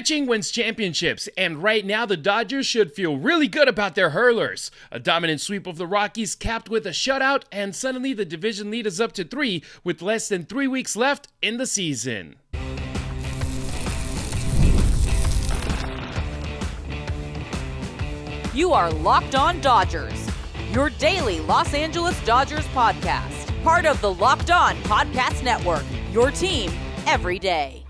Pitching wins championships, and right now the Dodgers should feel really good about their hurlers. A dominant sweep of the Rockies capped with a shutout, and suddenly the division lead is up to 3 with less than 3 weeks left in the season. You are Locked On Dodgers, your daily Los Angeles Dodgers podcast. Part of the Locked On Podcast Network, your team every day.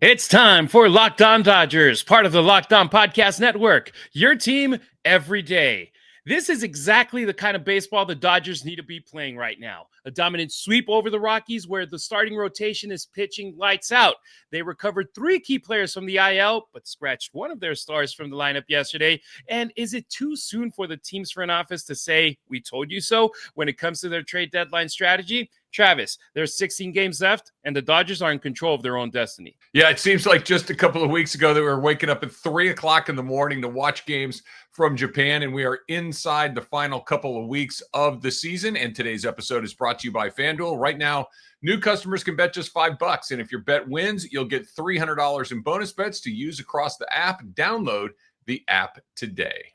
It's time for Locked On Dodgers, part of the Locked On Podcast Network, your team every day. This is exactly the kind of baseball the Dodgers need to be playing right now. A dominant sweep over the Rockies where the starting rotation is pitching lights out. They recovered 3 key players from the IL, but scratched one of their stars from the lineup yesterday. And is it too soon for the team's front office to say, we told you so, when it comes to their trade deadline strategy? Travis, there's 16 games left, and the Dodgers are in control of their own destiny. Yeah, it seems like just a couple of weeks ago that we were waking up at 3 o'clock in the morning to watch games from Japan, and we are inside the final couple of weeks of the season. And today's episode is brought to you by FanDuel. Right now, new customers can bet just $5, and if your bet wins, you'll get $300 in bonus bets to use across the app. Download the app today.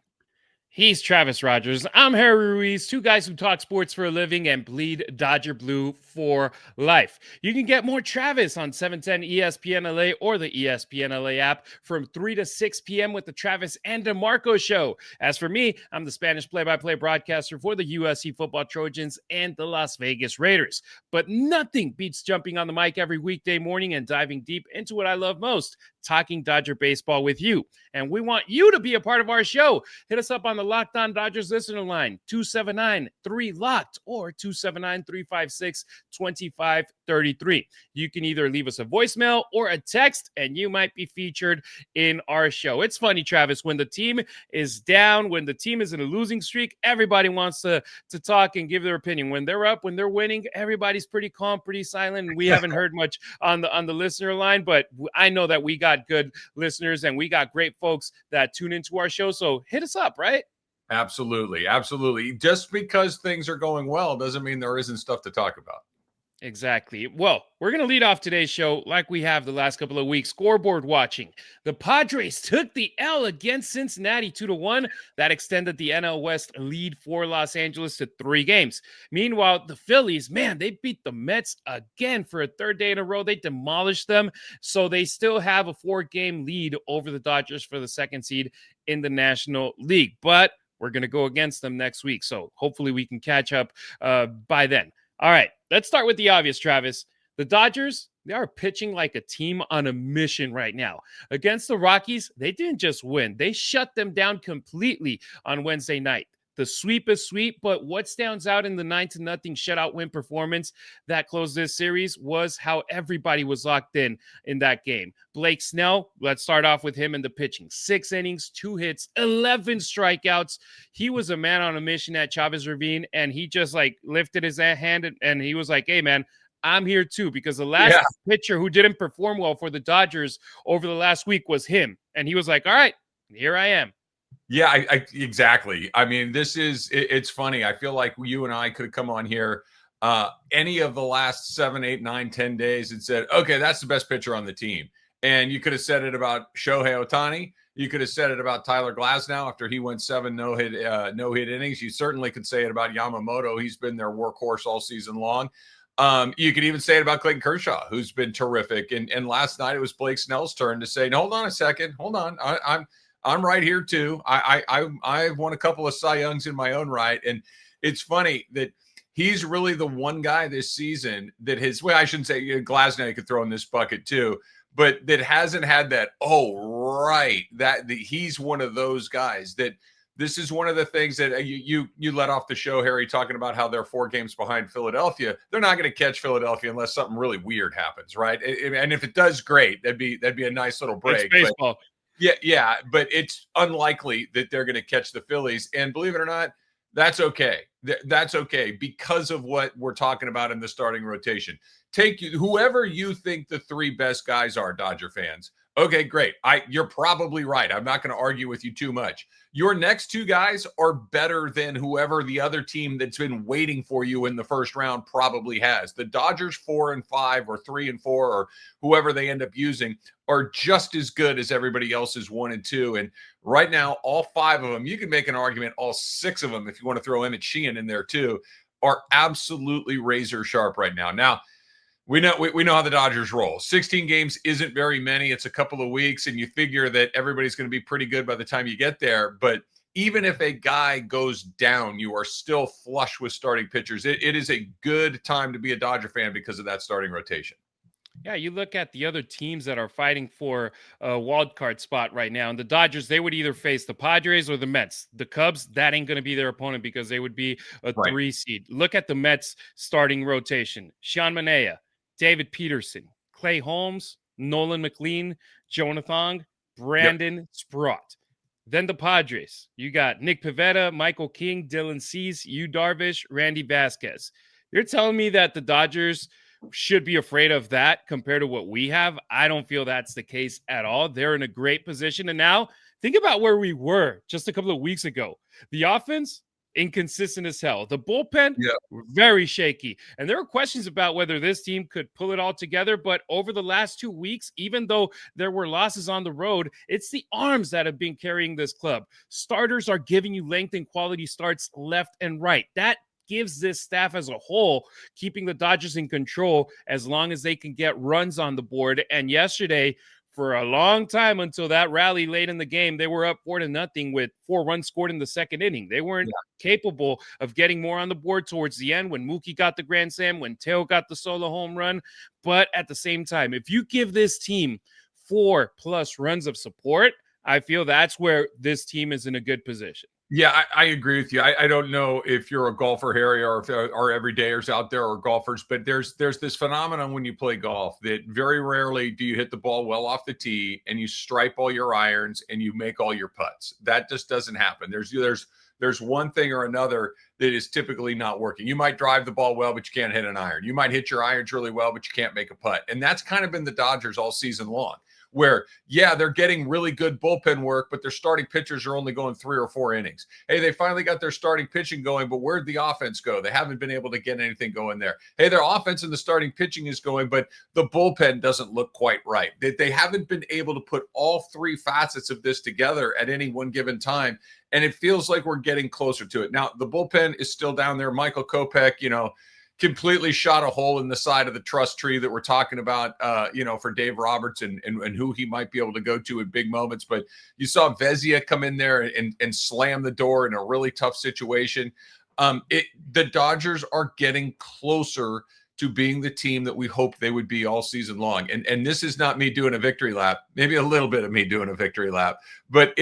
He's Travis Rogers. I'm Harry Ruiz, 2 guys who talk sports for a living and bleed Dodger blue for life. You can get more Travis on 710 ESPN LA or the ESPN LA app from 3 to 6 p.m. with the Travis and DeMarco show. As for me, I'm the Spanish play-by-play broadcaster for the USC Football Trojans and the Las Vegas Raiders. But nothing beats jumping on the mic every weekday morning and diving deep into what I love most, talking Dodger baseball with you. And we want you to be a part of our show. Hit us up on the Locked On Dodgers listener line, 279-3LOCKED or 279-356-2533. You can either leave us a voicemail or a text, and you might be featured in our show. It's funny, Travis, when the team is down, when the team is in a losing streak, everybody wants to talk and give their opinion. When they're up, when they're winning, everybody's pretty calm, pretty silent, and we haven't heard much on the listener line, but I know that we got good listeners and we got great folks that tune into our show, so hit us up, right? Absolutely. Absolutely. Just because things are going well doesn't mean there isn't stuff to talk about. Exactly. Well, we're going to lead off today's show like we have the last couple of weeks, scoreboard watching. The Padres took the L against Cincinnati 2-1. That extended the NL West lead for Los Angeles to 3 games. Meanwhile, the Phillies, man, they beat the Mets again for a 3rd day in a row. They demolished them. So they still have a 4-game lead over the Dodgers for the 2nd seed in the National League. But we're going to go against them next week. So hopefully we can catch up by then. All right, let's start with the obvious, Travis. The Dodgers, they are pitching like a team on a mission right now. Against the Rockies, they didn't just win. They shut them down completely on Wednesday night. The sweep is sweet, but what stands out in the 9-0 shutout win performance that closed this series was how everybody was locked in that game. Blake Snell, let's start off with him in the pitching. 6 innings, 2 hits, 11 strikeouts. He was a man on a mission at Chavez Ravine, and he just lifted his hand and he was like, hey, man, I'm here too, because the last pitcher who didn't perform well for the Dodgers over the last week was him. And he was like, all right, here I am. Yeah, I exactly. I mean, it's funny. I feel like you and I could have come on here any of the last 7, 8, 9, 10 days and said, okay, that's the best pitcher on the team. And you could have said it about Shohei Ohtani. You could have said it about Tyler Glasnow after he went 7 no-hit innings. You certainly could say it about Yamamoto. He's been their workhorse all season long. You could even say it about Clayton Kershaw, who's been terrific. And last night it was Blake Snell's turn to say, hold on a second. Hold on. I'm right here too. I've won a couple of Cy Youngs in my own right. And it's funny that he's really the one guy this season that I shouldn't say Glasnow could throw in this bucket too, but that hasn't had that, he's one of those guys that this is one of the things that you let off the show, Harry, talking about how they're 4 games behind Philadelphia. They're not going to catch Philadelphia unless something really weird happens, right? And if it does, great. That'd be a nice little break. It's baseball. Yeah, but it's unlikely that they're going to catch the Phillies. And believe it or not, that's okay. That's okay because of what we're talking about in the starting rotation. take whoever you think the three best guys are, Dodger fans. Okay, great. You're probably right. I'm not going to argue with you too much. Your next two guys are better than whoever the other team that's been waiting for you in the first round probably has. The Dodgers 4 and 5 or 3 and 4 or whoever they end up using are just as good as everybody else's 1 and 2. And right now, all 5 of them, you can make an argument, all 6 of them, if you want to throw Emmett Sheehan in there too, are absolutely razor sharp right now. Now, we know how the Dodgers roll. 16 games isn't very many. It's a couple of weeks, and you figure that everybody's going to be pretty good by the time you get there. But even if a guy goes down, you are still flush with starting pitchers. It is a good time to be a Dodger fan because of that starting rotation. Yeah, you look at the other teams that are fighting for a wild card spot right now, and the Dodgers, they would either face the Padres or the Mets. The Cubs, that ain't going to be their opponent because they would be a 3 seed. Look at the Mets starting rotation. Sean Manaea, David Peterson, Clay Holmes, Nolan McLean, Jonathan, Brandon Sprott. Then the Padres, you got Nick Pivetta, Michael King, Dylan Cease, Yu Darvish, Randy Vasquez. You're telling me that the Dodgers should be afraid of that compared to what we have? I don't feel that's the case at all. They're in a great position. And now think about where we were just a couple of weeks ago. The offense, inconsistent as hell. The bullpen, very shaky. And there were questions about whether this team could pull it all together. But over the last 2 weeks, even though there were losses on the road, it's the arms that have been carrying this club. Starters are giving you length and quality starts left and right. That gives this staff as a whole, keeping the Dodgers in control as long as they can get runs on the board. And yesterday, for a long time until that rally late in the game, they were up 4-0 with 4 runs scored in the second inning. They weren't capable of getting more on the board towards the end when Mookie got the grand slam, when Teo got the solo home run. But at the same time, if you give this team 4+ runs of support, I feel that's where this team is in a good position. Yeah, I agree with you. I don't know if you're a golfer, Harry, or if there are everydayers out there or golfers, but there's this phenomenon when you play golf that very rarely do you hit the ball well off the tee and you stripe all your irons and you make all your putts. That just doesn't happen. There's one thing or another that is typically not working. You might drive the ball well, but you can't hit an iron. You might hit your irons really well, but you can't make a putt. And that's kind of been the Dodgers all season long, where, they're getting really good bullpen work, but their starting pitchers are only going 3 or 4 innings. Hey, they finally got their starting pitching going, but where'd the offense go? They haven't been able to get anything going there. Hey, their offense and the starting pitching is going, but the bullpen doesn't look quite right. They haven't been able to put all 3 facets of this together at any one given time, and it feels like we're getting closer to it. Now, the bullpen is still down there. Michael Kopech, completely shot a hole in the side of the trust tree that we're talking about, for Dave Roberts and who he might be able to go to in big moments. But you saw Vesia come in there and slam the door in a really tough situation. The Dodgers are getting closer to being the team that we hoped they would be all season long. And this is not me doing a victory lap, maybe a little bit of me doing a victory lap, but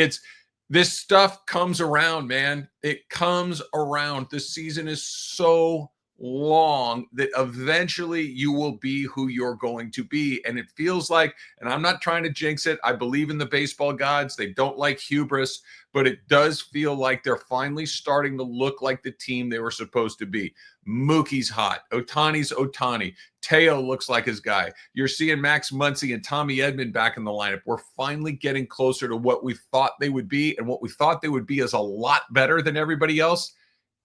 this stuff comes around, man. It comes around. The season is so long that eventually you will be who you're going to be. And it feels like, and I'm not trying to jinx it, I believe in the baseball gods. They don't like hubris, but it does feel like they're finally starting to look like the team they were supposed to be. Mookie's hot. Ohtani's Ohtani. Teo looks like his guy. You're seeing Max Muncy and Tommy Edman back in the lineup. We're finally getting closer to what we thought they would be, and what we thought they would be is a lot better than everybody else,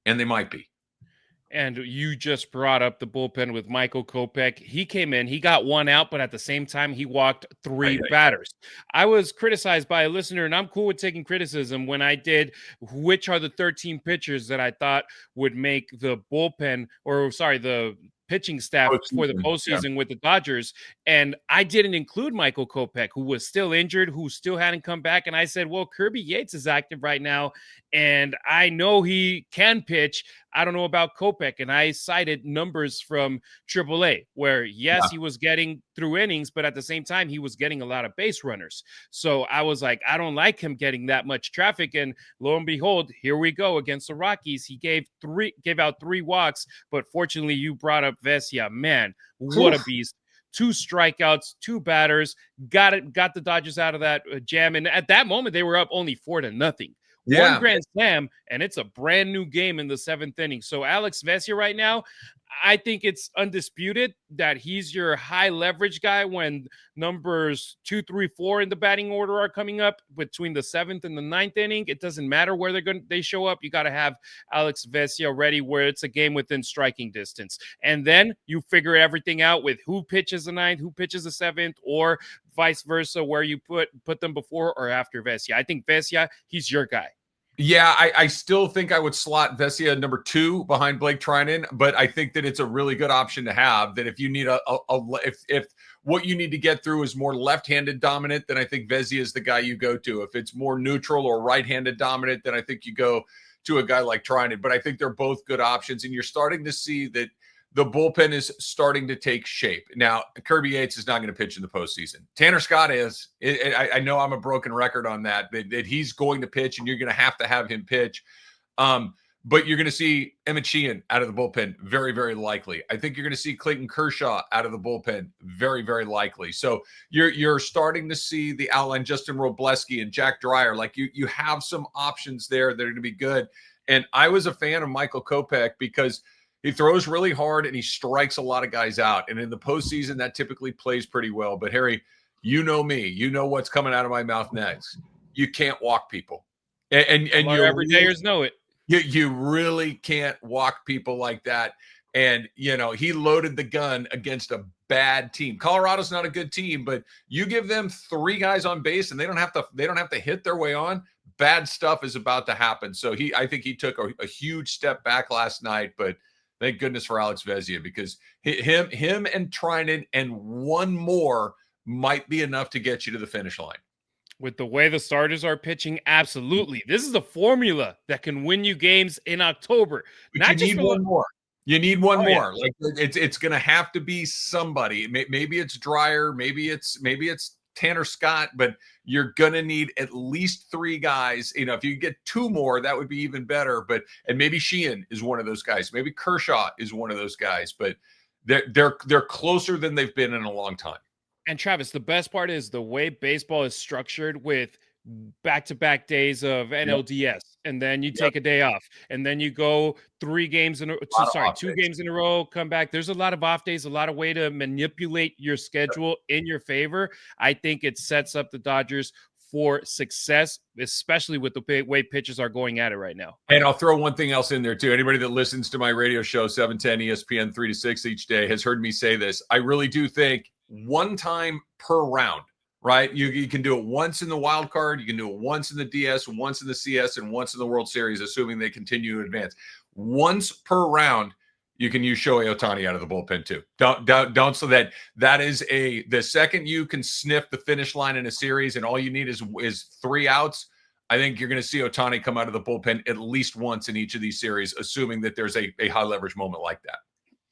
and they might be. And you just brought up the bullpen with Michael Kopech. He came in, he got 1 out, but at the same time, he walked 3 batters. I was criticized by a listener, and I'm cool with taking criticism when I did which are the 13 pitchers that I thought would make the the pitching staff for the postseason with the Dodgers. And I didn't include Michael Kopech, who was still injured, who still hadn't come back. And I said, well, Kirby Yates is active right now, and I know he can pitch. I don't know about Kopech. And I cited numbers from AAA where, he was getting through innings, but at the same time, he was getting a lot of base runners. So I was like, I don't like him getting that much traffic. And lo and behold, here we go against the Rockies. He gave out 3 walks, but fortunately you brought up Vesia. Man, what a beast. 2 strikeouts, 2 batters, got the Dodgers out of that jam. And at that moment, they were up only 4-0. 1 grand slam, and it's a brand new game in the 7th inning. So Alex Vesia right now, I think it's undisputed that he's your high leverage guy when numbers 2, 3, 4 in the batting order are coming up between the 7th and the 9th inning. It doesn't matter where they show up. You got to have Alex Vesia ready where it's a game within striking distance. And then you figure everything out with who pitches the 9th, who pitches the 7th, or vice versa, where you put them before or after Vesia. I think Vesia, he's your guy. Yeah, I still think I would slot Vesia number 2 behind Blake Trinan, but I think that it's a really good option to have. That if you need if what you need to get through is more left-handed dominant, then I think Vesia is the guy you go to. If it's more neutral or right-handed dominant, then I think you go to a guy like Trinan. But I think they're both good options, and you're starting to see that the bullpen is starting to take shape. Now, Kirby Yates is not going to pitch in the postseason. Tanner Scott is. I know I'm a broken record on that he's going to pitch, and you're going to have him pitch. But you're going to see Emmett Sheehan out of the bullpen, very, very likely. I think you're going to see Clayton Kershaw out of the bullpen, very, very likely. So you're starting to see the outline, Justin Robleski and Jack Dreyer. Like you have some options there that are going to be good. And I was a fan of Michael Kopech because he throws really hard and he strikes a lot of guys out. And in the postseason, that typically plays pretty well. But Harry, you know me. You know what's coming out of my mouth next. You can't walk people. And your everydayers know it. You really can't walk people like that. And, he loaded the gun against a bad team. Colorado's not a good team, but you give them 3 guys on base and they don't have to hit their way on. Bad stuff is about to happen. So I think he took a huge step back last night, but thank goodness for Alex Vesia, because him and Trinan and one more might be enough to get you to the finish line. With the way the starters are pitching, absolutely. This is a formula that can win you games in October. But you need one more. You need one more. Yeah. Like it's going to have to be somebody. Maybe it's Dreyer. Maybe it's Tanner Scott. But you're going to need at least 3 guys. If you get 2 more, that would be even better. And maybe Sheehan is one of those guys. Maybe Kershaw is one of those guys. But they're closer than they've been in a long time. And Travis, the best part is the way baseball is structured with back-to-back days of NLDS, and then you take a day off, and then you go 2 games in a row, come back. There's a lot of off days, a lot of way to manipulate your schedule in your favor. I think it sets up the Dodgers for success, especially with the way pitchers are going at it right now. And I'll throw one thing else in there too. Anybody that listens to my radio show, 710 ESPN 3 to 6 each day, has heard me say this. I really do think one time per round, right? You can do it once in the wild card. You can do it once in the DS, once in the CS, and once in the World Series, assuming they continue to advance. Once per round, you can use Shohei Ohtani out of the bullpen too. Don't so that is the second you can sniff the finish line in a series and all you need is 3 outs. I think you're going to see Ohtani come out of the bullpen at least once in each of these series, assuming that there's a high leverage moment like that.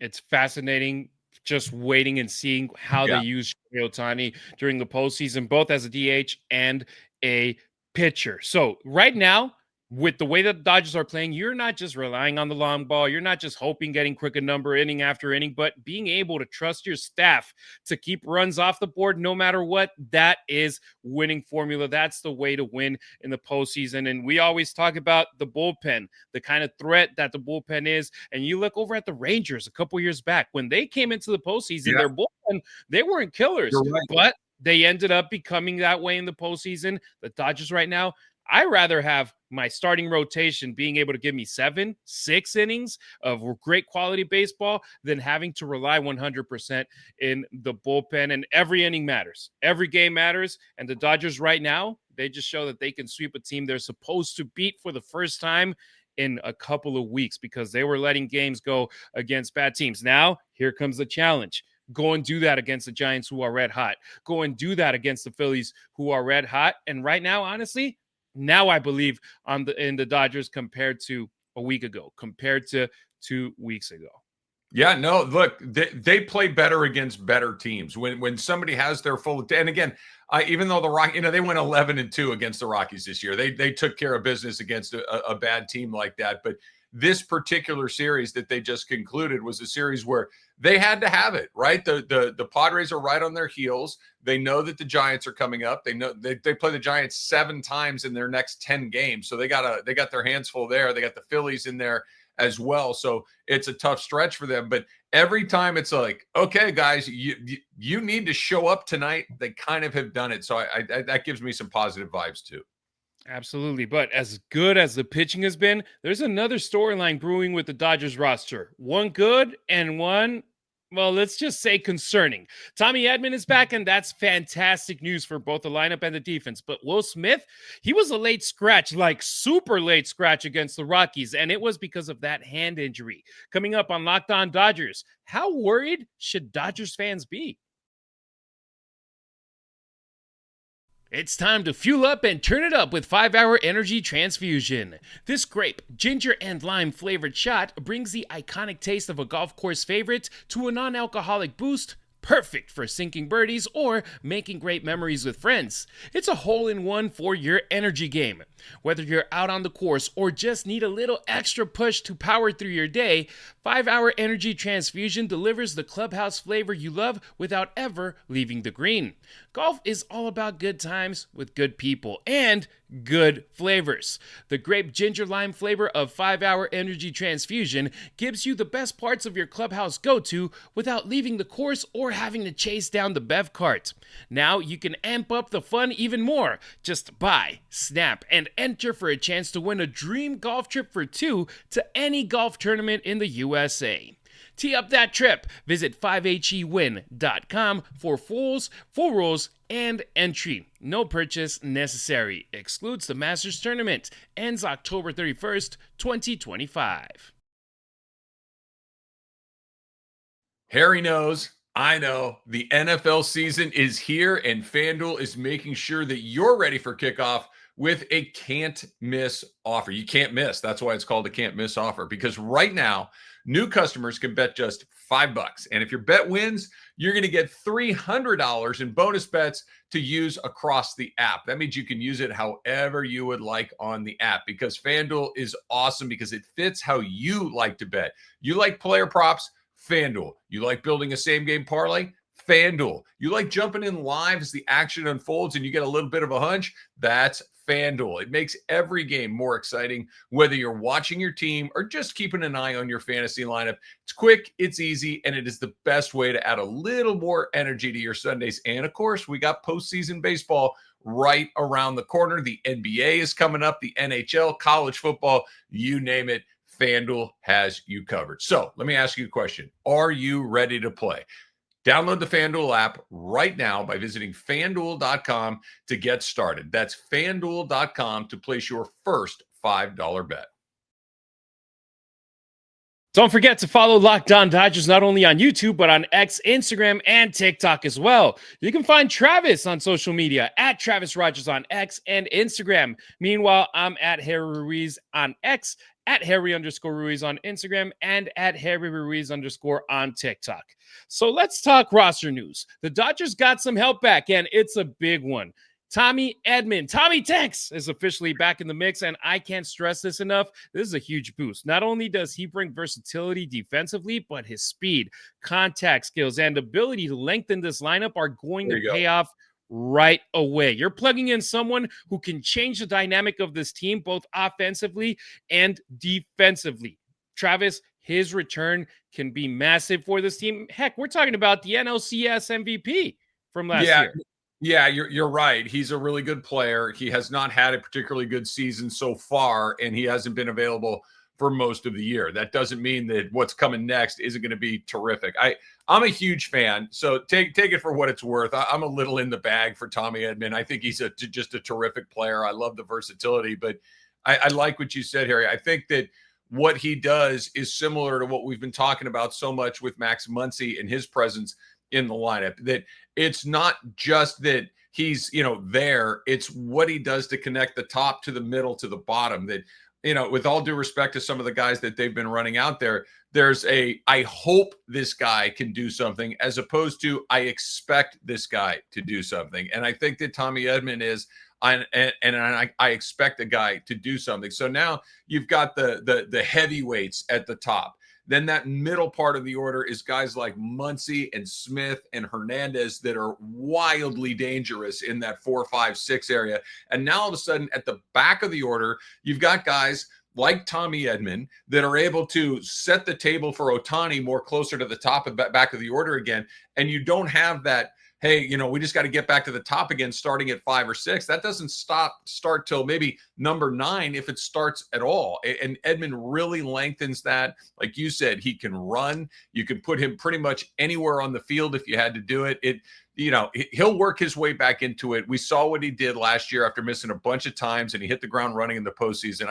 It's fascinating just waiting and seeing how they use Shohei Ohtani during the postseason, both as a DH and a pitcher. So right now, with the way that the Dodgers are playing, you're not just relying on the long ball. You're not just hoping getting quick a number inning after inning, but being able to trust your staff to keep runs off the board no matter what. That is winning formula. That's the way to win in the postseason. And we always talk about the bullpen, the kind of threat that the bullpen is. And you look over at the Rangers a couple years back when they came into the postseason, their bullpen, they weren't killers, but they ended up becoming that way in the postseason. The Dodgers right now, I rather have my starting rotation being able to give me 7, 6 innings of great quality baseball than having to rely 100% in the bullpen. And every inning matters. Every game matters. And the Dodgers right now, they just show that they can sweep a team they're supposed to beat for the first time in a couple of weeks because they were letting games go against bad teams. Now, here comes the challenge. Go and do that against the Giants who are red hot. Go and do that against the Phillies who are red hot. And right now, honestly, now I believe in the Dodgers compared to a week ago, compared to 2 weeks ago. Yeah, no, look, they play better against better teams. When somebody has their full, and again, even though the Rockies, they went 11-2 against the Rockies this year. They took care of business against a bad team like that. But this particular series that they just concluded was a series where they had to have it, right? The Padres are right on their heels. They know that the Giants are coming up. They know they play the Giants 7 times in their next 10 games. So they got their hands full there. They got the Phillies in there as well. So it's a tough stretch for them. But every time it's like, okay, guys, you need to show up tonight. They kind of have done it. So I that gives me some positive vibes too. Absolutely. But as good as the pitching has been, there's another storyline brewing with the Dodgers roster. One good and one, well, let's just say concerning. Tommy Edman is back, and that's fantastic news for both the lineup and the defense. But Will Smith, he was a late scratch, like super late scratch against the Rockies, and it was because of that hand injury. Coming up on Locked On Dodgers, how worried should Dodgers fans be? It's time to fuel up and turn it up with 5-Hour Energy Transfusion. This grape, ginger, and lime flavored shot brings the iconic taste of a golf course favorite to a non-alcoholic boost, perfect for sinking birdies or making great memories with friends. It's a hole-in-one for your energy game. Whether you're out on the course or just need a little extra push to power through your day, 5-Hour Energy Transfusion delivers the clubhouse flavor you love without ever leaving the green. Golf is all about good times with good people and good flavors. The grape ginger lime flavor of 5-Hour Energy Transfusion gives you the best parts of your clubhouse go-to without leaving the course or having to chase down the bev cart. Now you can amp up the fun even more. Just buy, snap, and enter for a chance to win a dream golf trip for two to any golf tournament in the USA. Tee up that trip. Visit 5hewin.com for full rules and entry. No purchase necessary. Excludes the Masters Tournament. Ends October 31st, 2025. Harry knows, I know, the NFL season is here, and FanDuel is making sure that you're ready for kickoff with a can't miss offer. You can't miss. That's why it's called a can't miss offer, because right now, new customers can bet just $5. And if your bet wins, you're going to get $300 in bonus bets to use across the app. That means you can use it however you would like on the app, because FanDuel is awesome because it fits how you like to bet. You like player props? FanDuel. You like building a same game parlay? FanDuel. You like jumping in live as the action unfolds and you get a little bit of a hunch? That's FanDuel. It makes every game more exciting, whether you're watching your team or just keeping an eye on your fantasy lineup. It's quick, it's easy, and it is the best way to add a little more energy to your Sundays. And of course, we got postseason baseball right around the corner. The NBA is coming up, the NHL, college football, you name it. FanDuel has you covered. So let me ask you a question. Are you ready to play? Download the FanDuel app right now by visiting FanDuel.com to get started. That's FanDuel.com to place your first $5 bet. Don't forget to follow Locked On Dodgers not only on YouTube, but on X, Instagram, and TikTok as well. You can find Travis on social media at Travis Rogers on X and Instagram. Meanwhile, I'm at Harry Ruiz on X, at Harry_Ruiz on Instagram, and at Harry_Ruiz on TikTok. So let's talk roster news. The Dodgers got some help back, and it's a big one. Tommy Edman, Tommy Tanks, is officially back in the mix, and I can't stress this enough. This is a huge boost. Not only does he bring versatility defensively, but his speed, contact skills, and ability to lengthen this lineup are going to pay off right away. You're plugging in someone who can change the dynamic of this team, both offensively and defensively. Travis, his return can be massive for this team. Heck, we're talking about the NLCS MVP from last year. Yeah, you're right. He's a really good player. He has not had a particularly good season so far, and he hasn't been available for most of the year. That doesn't mean that what's coming next isn't going to be terrific. I'm a huge fan, so take it for what it's worth. I'm a little in the bag for Tommy Edman. I think he's just a terrific player. I love the versatility, but I like what you said, Harry. I think that what he does is similar to what we've been talking about so much with Max Muncy and his presence in the lineup, that it's not just that he's, there, it's what he does to connect the top to the middle to the bottom. That, with all due respect to some of the guys that they've been running out there, there's I hope this guy can do something, as opposed to I expect this guy to do something. And I think that Tommy Edman is, I expect a guy to do something. So now you've got the heavyweights at the top. Then that middle part of the order is guys like Muncy and Smith and Hernandez that are wildly dangerous in that 4, 5, 6 area. And now all of a sudden at the back of the order, you've got guys like Tommy Edman that are able to set the table for Ohtani more closer to the top and back of the order again. And you don't have that, hey, we just got to get back to the top again, starting at 5 or 6. That doesn't start till maybe number 9, if it starts at all. And Edman really lengthens that. Like you said, he can run. You can put him pretty much anywhere on the field if you had to do it. He'll work his way back into it. We saw what he did last year after missing a bunch of times, and he hit the ground running in the postseason.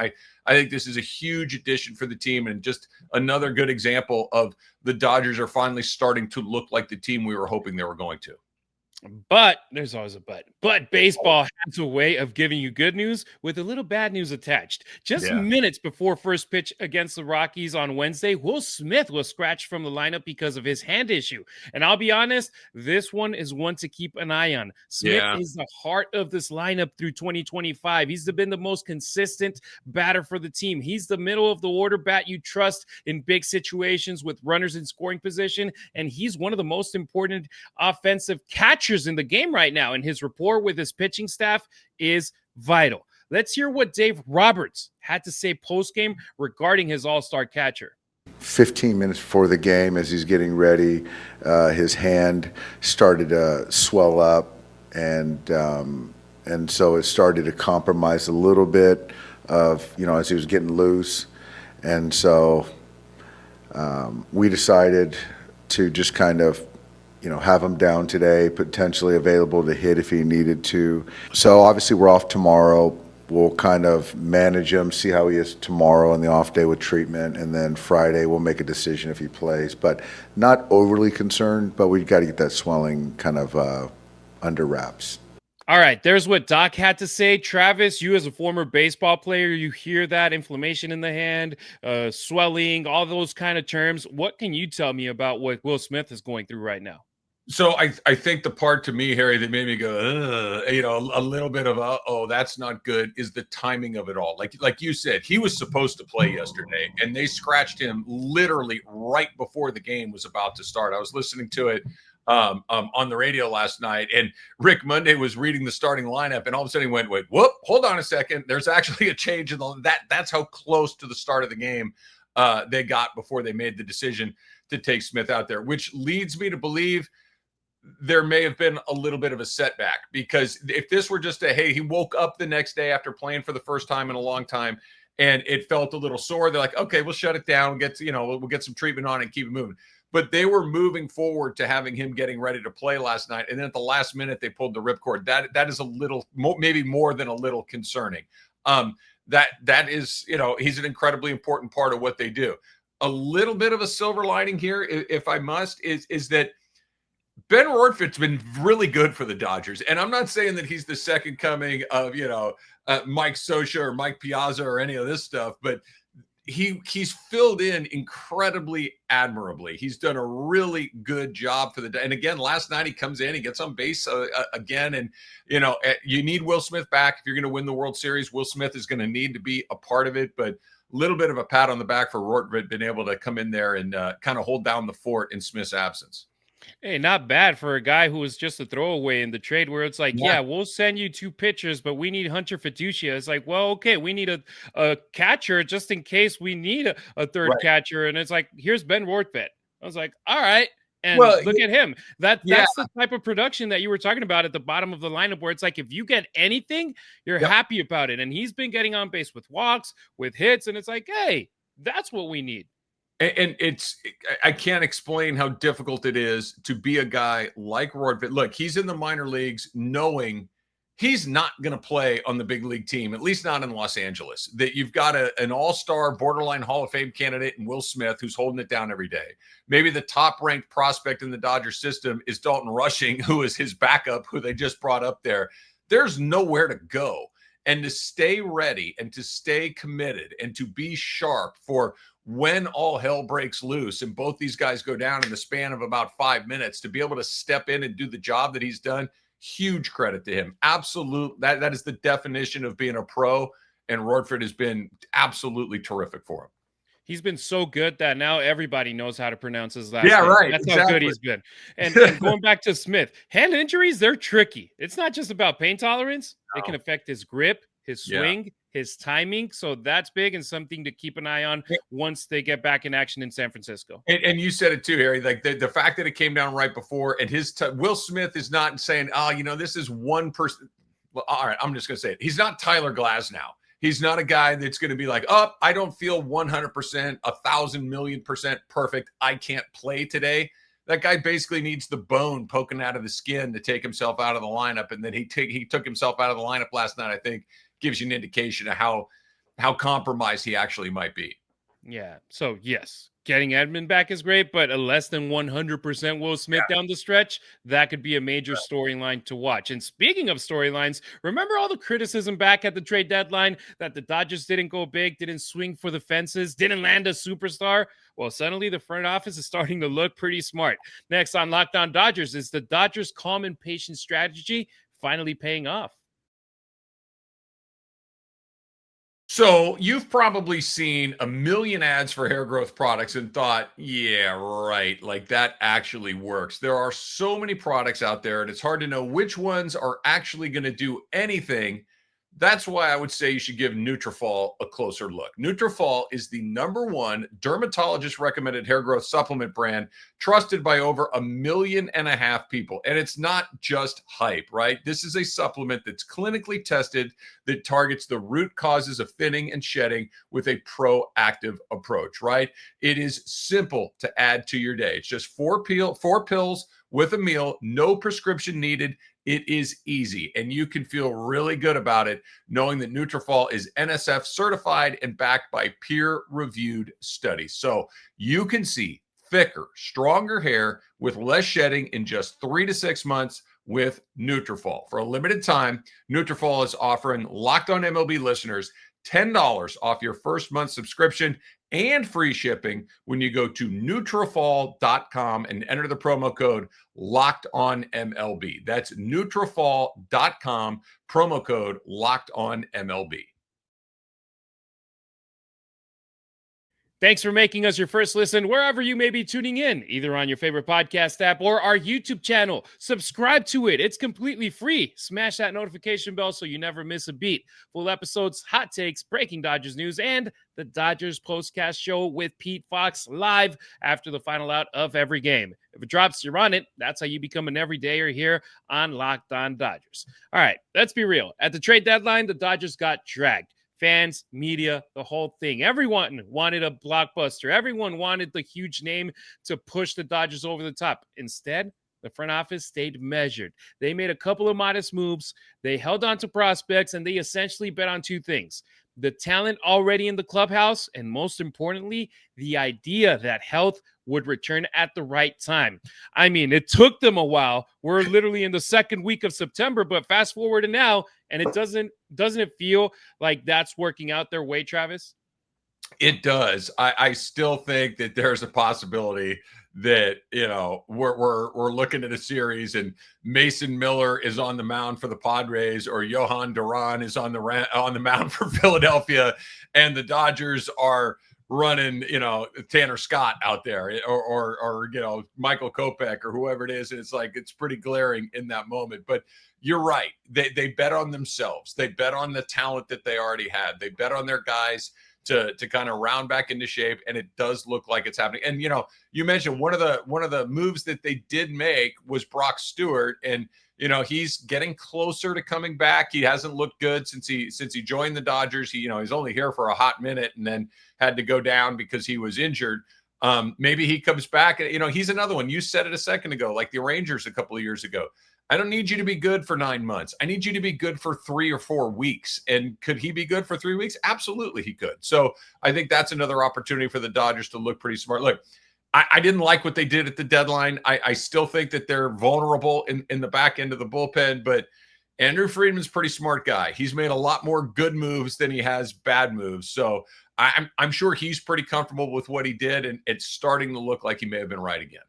I think this is a huge addition for the team, and just another good example of the Dodgers are finally starting to look like the team we were hoping they were going to. But there's always a but. But baseball has a way of giving you good news with a little bad news attached. Just minutes before first pitch against the Rockies on Wednesday, Will Smith was scratched from the lineup because of his hand issue. And I'll be honest, this one is one to keep an eye on. Smith is the heart of this lineup through 2025. He's been the most consistent batter for the team. He's the middle of the order bat you trust in big situations with runners in scoring position. And he's one of the most important offensive catchers in the game right now, and his rapport with his pitching staff is vital. Let's hear what Dave Roberts had to say post-game regarding his all-star catcher. 15 minutes before the game, as he's getting ready, his hand started to swell up, and so it started to compromise a little bit of, as he was getting loose. And so we decided to just kind of have him down today, potentially available to hit if he needed to. So obviously we're off tomorrow. We'll kind of manage him, see how he is tomorrow on the off day with treatment, and then Friday we'll make a decision if he plays. But not overly concerned, but we've got to get that swelling kind of under wraps. All right, there's what Doc had to say. Travis, you as a former baseball player, you hear that inflammation in the hand, swelling, all those kind of terms. What can you tell me about what Will Smith is going through right now? So I think the part to me, Harry, that made me go, a little bit of that's not good, is the timing of it all. Like you said, he was supposed to play yesterday, and they scratched him literally right before the game was about to start. I was listening to it on the radio last night, and Rick Monday was reading the starting lineup, and all of a sudden he went, whoop, hold on a second. There's actually a change in that's how close to the start of the game they got before they made the decision to take Smith out there, which leads me to believe there may have been a little bit of a setback, because if this were just he woke up the next day after playing for the first time in a long time and it felt a little sore, they're like, okay, we'll shut it down, we'll get some treatment on it and keep it moving. But they were moving forward to having him getting ready to play last night. And then at the last minute, they pulled the ripcord. That is a little, maybe more than a little concerning. That is, he's an incredibly important part of what they do. A little bit of a silver lining here, if I must, is that Ben Rortved's been really good for the Dodgers. And I'm not saying that he's the second coming of, Mike Scioscia or Mike Piazza or any of this stuff, but he's filled in incredibly admirably. He's done a really good job for and again, last night he comes in, he gets on base again. And, you need Will Smith back. If you're going to win the World Series, Will Smith is going to need to be a part of it, but a little bit of a pat on the back for Rortved being able to come in there and kind of hold down the fort in Smith's absence. Hey, not bad for a guy who was just a throwaway in the trade, where it's like, yeah, we'll send you 2 pitchers, but we need Hunter Fiducia. It's like, well, okay, we need a catcher just in case we need a third catcher. And it's like, here's Ben Rortvedt. I was like, all right. And look at him. That's the type of production that you were talking about at the bottom of the lineup, where it's like, if you get anything, you're happy about it. And he's been getting on base with walks, with hits. And it's like, hey, that's what we need. And I can't explain how difficult it is to be a guy like Rortvedt. Look, he's in the minor leagues knowing he's not going to play on the big league team, at least not in Los Angeles. That you've got an all-star, borderline Hall of Fame candidate in Will Smith, who's holding it down every day. Maybe the top-ranked prospect in the Dodger system is Dalton Rushing, who is his backup, who they just brought up there. There's nowhere to go. And to stay ready and to stay committed and to be sharp for when all hell breaks loose and both these guys go down in the span of about 5 minutes, to be able to step in and do the job that he's done, huge credit to him. Absolute. That is the definition of being a pro, and Rortvedt has been absolutely terrific for him. He's been so good that now everybody knows how to pronounce his last name. Right. That's exactly. how good he's been. And going back to Smith, hand injuries, they're tricky. It's not just about pain tolerance. They can affect his grip, his Yeah. swing, his timing. So that's big and something to keep an eye on once they get back in action in San Francisco. And you said it too, Harry, like the fact that it came down right before, and Will Smith is not saying, this is one person. Well, all right, I'm just going to say it. He's not Tyler Glasnow. He's not a guy that's going to be like, I don't feel 100%, 1,000,000,000% perfect. I can't play today. That guy basically needs the bone poking out of the skin to take himself out of the lineup. And then he took himself out of the lineup last night, I think, gives you an indication of how compromised he actually might be. Yeah. So, yes, getting Edman back is great, but a less than 100% Will Smith down the stretch, that could be a major storyline to watch. And speaking of storylines, remember all the criticism back at the trade deadline that the Dodgers didn't go big, didn't swing for the fences, didn't land a superstar? Well, suddenly the front office is starting to look pretty smart. Next on Locked On Dodgers is the Dodgers' calm and patient strategy finally paying off. So you've probably seen a million ads for hair growth products and thought, yeah, right, like that actually works. There are so many products out there, and it's hard to know which ones are actually going to do anything. That's why I would say you should give Nutrafol a closer look. Nutrafol is the #1 dermatologist-recommended hair growth supplement brand trusted by over 1.5 million people. And it's not just hype, right? This is a supplement that's clinically tested that targets the root causes of thinning and shedding with a proactive approach, right? It is simple to add to your day. It's just 4 pills with a meal, no prescription needed. It is easy, and you can feel really good about it knowing that Nutrafol is NSF certified and backed by peer-reviewed studies. So you can see thicker, stronger hair with less shedding in just 3 to 6 months with Nutrafol. For a limited time, Nutrafol is offering Locked On MLB listeners $10 off your first month subscription and free shipping when you go to Nutrafol.com and enter the promo code LOCKEDONMLB. That's Nutrafol.com, promo code LOCKEDONMLB. Thanks for making us your first listen wherever you may be tuning in, either on your favorite podcast app or our YouTube channel. Subscribe to it. It's completely free. Smash that notification bell so you never miss a beat. Full episodes, hot takes, breaking Dodgers news, and the Dodgers Postcast Show with Pete Fox live after the final out of every game. If it drops, you're on it. That's how you become an everydayer here on Locked On Dodgers. All right, let's be real. At the trade deadline, the Dodgers got dragged. Fans, media, the whole thing. Everyone wanted a blockbuster. Everyone wanted the huge name to push the Dodgers over the top. Instead, the front office stayed measured. They made a couple of modest moves. They held on to prospects, and they essentially bet on 2 things: the talent already in the clubhouse, and most importantly, the idea that health would return at the right time. I mean, it took them a while. We're literally in the second week of September, but fast forward to now, and it doesn't it feel like that's working out their way, Travis? It does. I still think that there's a possibility that, we're looking at a series and Mason Miller is on the mound for the Padres, or Johan Duran is on the mound for Philadelphia, and the Dodgers are running, Tanner Scott out there, or Michael Kopech or whoever it is. And it's like, it's pretty glaring in that moment. But you're right. They bet on themselves. They bet on the talent that they already had. They bet on their guys to kind of round back into shape, and it does look like it's happening. And you mentioned one of the moves that they did make was Brock Stewart, and he's getting closer to coming back. He hasn't looked good since he joined the Dodgers. He's only here for a hot minute and then had to go down because he was injured. Maybe he comes back. He's another one. You said it a second ago, like the Rangers a couple of years ago. I don't need you to be good for 9 months. I need you to be good for 3 or 4 weeks. And could he be good for 3 weeks? Absolutely, he could. So I think that's another opportunity for the Dodgers to look pretty smart. Look, I didn't like what they did at the deadline. I still think that they're vulnerable in the back end of the bullpen, but Andrew Friedman's a pretty smart guy. He's made a lot more good moves than he has bad moves. So I'm sure he's pretty comfortable with what he did, and it's starting to look like he may have been right again.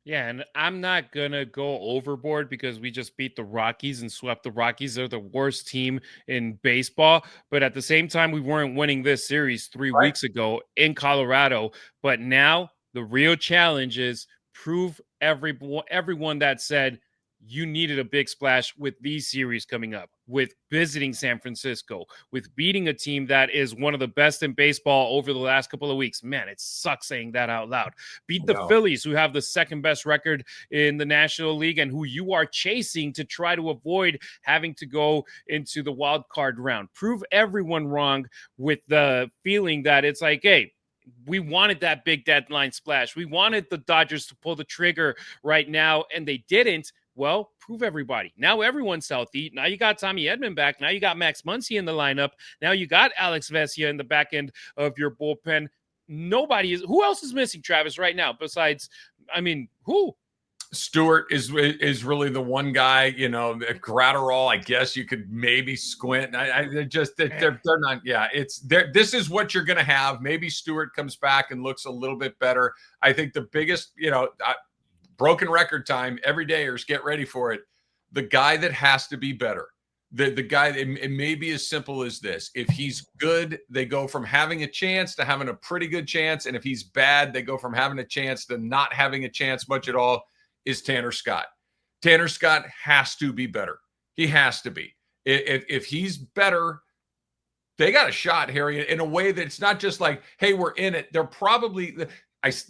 Yeah, and I'm not going to go overboard because we just beat the Rockies and swept the Rockies. They're the worst team in baseball. But at the same time, we weren't winning this series 3 weeks ago in Colorado. But now the real challenge is prove everyone that said you needed a big splash with these series coming up, with visiting San Francisco, with beating a team that is one of the best in baseball over the last couple of weeks. Man, it sucks saying that out loud. Beat the Phillies, who have the second best record in the National League and who you are chasing to try to avoid having to go into the wild card round. Prove everyone wrong with the feeling that it's like, hey, we wanted that big deadline splash. We wanted the Dodgers to pull the trigger right now, and they didn't. Well, prove everybody. Now everyone's healthy. Now you got Tommy Edman back. Now you got Max Muncy in the lineup. Now you got Alex Vesia in the back end of your bullpen. Nobody is. Who else is missing, Travis, right now? Besides, who? Stewart is really the one guy. Gratterall, I guess you could maybe squint. They're not. Yeah, this is what you're going to have. Maybe Stewart comes back and looks a little bit better. I think the biggest, broken record time, everydayers, get ready for it. The guy that has to be better, the guy, it may be as simple as this. If he's good, they go from having a chance to having a pretty good chance. And if he's bad, they go from having a chance to not having a chance much at all, is Tanner Scott. Tanner Scott has to be better. He has to be. If he's better, they got a shot, Harry, in a way that it's not just like, hey, we're in it. They're probably...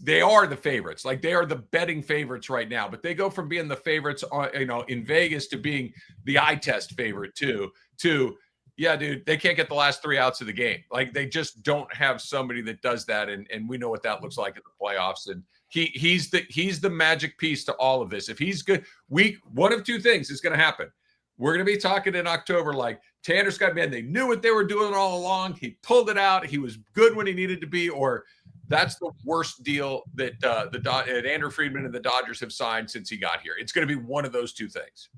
they are the favorites. Like, they are the betting favorites right now, but they go from being the favorites in Vegas to being the eye test favorite to yeah, dude, they can't get the last 3 outs of the game. Like, they just don't have somebody that does that. And we know what that looks like in the playoffs. And he's the magic piece to all of this. If he's good, one of two things is going to happen. We're going to be talking in October, like, Tanner Scott, man, they knew what they were doing all along. He pulled it out. He was good when he needed to be, or that's the worst deal that Andrew Friedman and the Dodgers have signed since he got here. It's going to be one of those two things.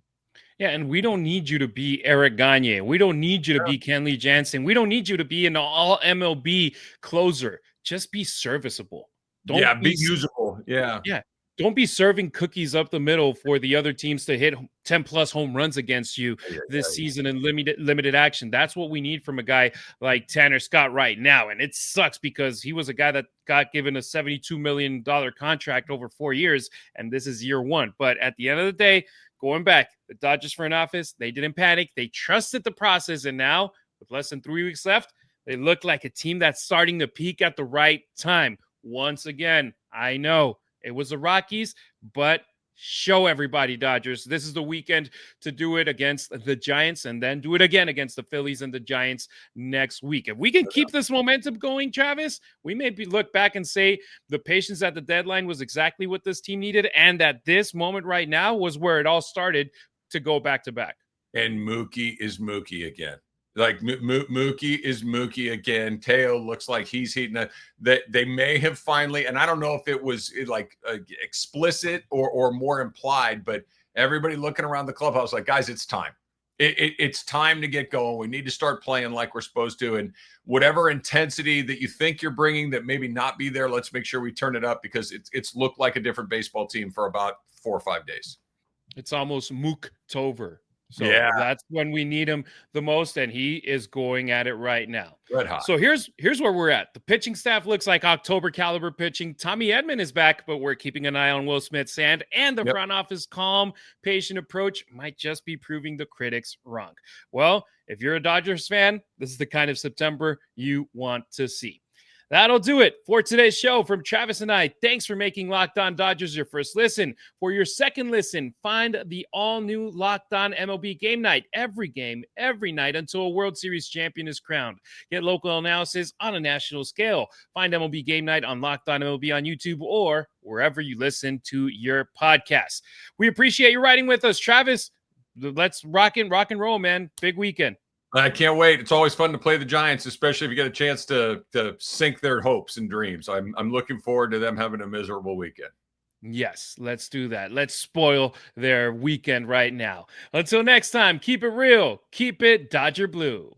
Yeah, and we don't need you to be Eric Gagne. We don't need you to be Kenley Jansen. We don't need you to be an all MLB closer. Just be serviceable. Don't be usable. Yeah. Don't be serving cookies up the middle for the other teams to hit 10-plus home runs against you this season in limited action. That's what we need from a guy like Tanner Scott right now. And it sucks because he was a guy that got given a $72 million contract over 4 years, and this is year one. But at the end of the day, going back, the Dodgers front office, they didn't panic. They trusted the process, and now, with less than 3 weeks left, they look like a team that's starting to peak at the right time. Once again, I know it was the Rockies, but show everybody, Dodgers, this is the weekend to do it against the Giants and then do it again against the Phillies and the Giants next week. If we can keep this momentum going, Travis, we may look back and say the patience at the deadline was exactly what this team needed, and that this moment right now was where it all started to go back-to-back. And Mookie is Mookie again. Like, Mookie is Mookie again. Teo looks like he's heating up. That they may have finally, and I don't know if it was like explicit or more implied, but everybody looking around the clubhouse like, guys, it's time. It's time to get going. We need to start playing like we're supposed to. And whatever intensity that you think you're bringing that maybe not be there, let's make sure we turn it up, because it's looked like a different baseball team for about 4 or 5 days. It's almost Mook-tober. So that's when we need him the most, and he is going at it right now. Red hot. So here's where we're at. The pitching staff looks like October caliber pitching. Tommy Edman is back, but we're keeping an eye on Will Smith's hand, and the front office calm, patient approach might just be proving the critics wrong. Well, if you're a Dodgers fan, this is the kind of September you want to see. That'll do it for today's show from Travis and I. Thanks for making Locked On Dodgers your first listen. For your second listen, find the all-new Locked On MLB Game Night. Every game, every night until a World Series champion is crowned. Get local analysis on a national scale. Find MLB Game Night on Locked On MLB on YouTube or wherever you listen to your podcasts. We appreciate you riding with us, Travis. Let's rock and roll, man. Big weekend. I can't wait. It's always fun to play the Giants, especially if you get a chance to sink their hopes and dreams. I'm looking forward to them having a miserable weekend. Yes, let's do that. Let's spoil their weekend right now. Until next time, keep it real. Keep it Dodger Blue.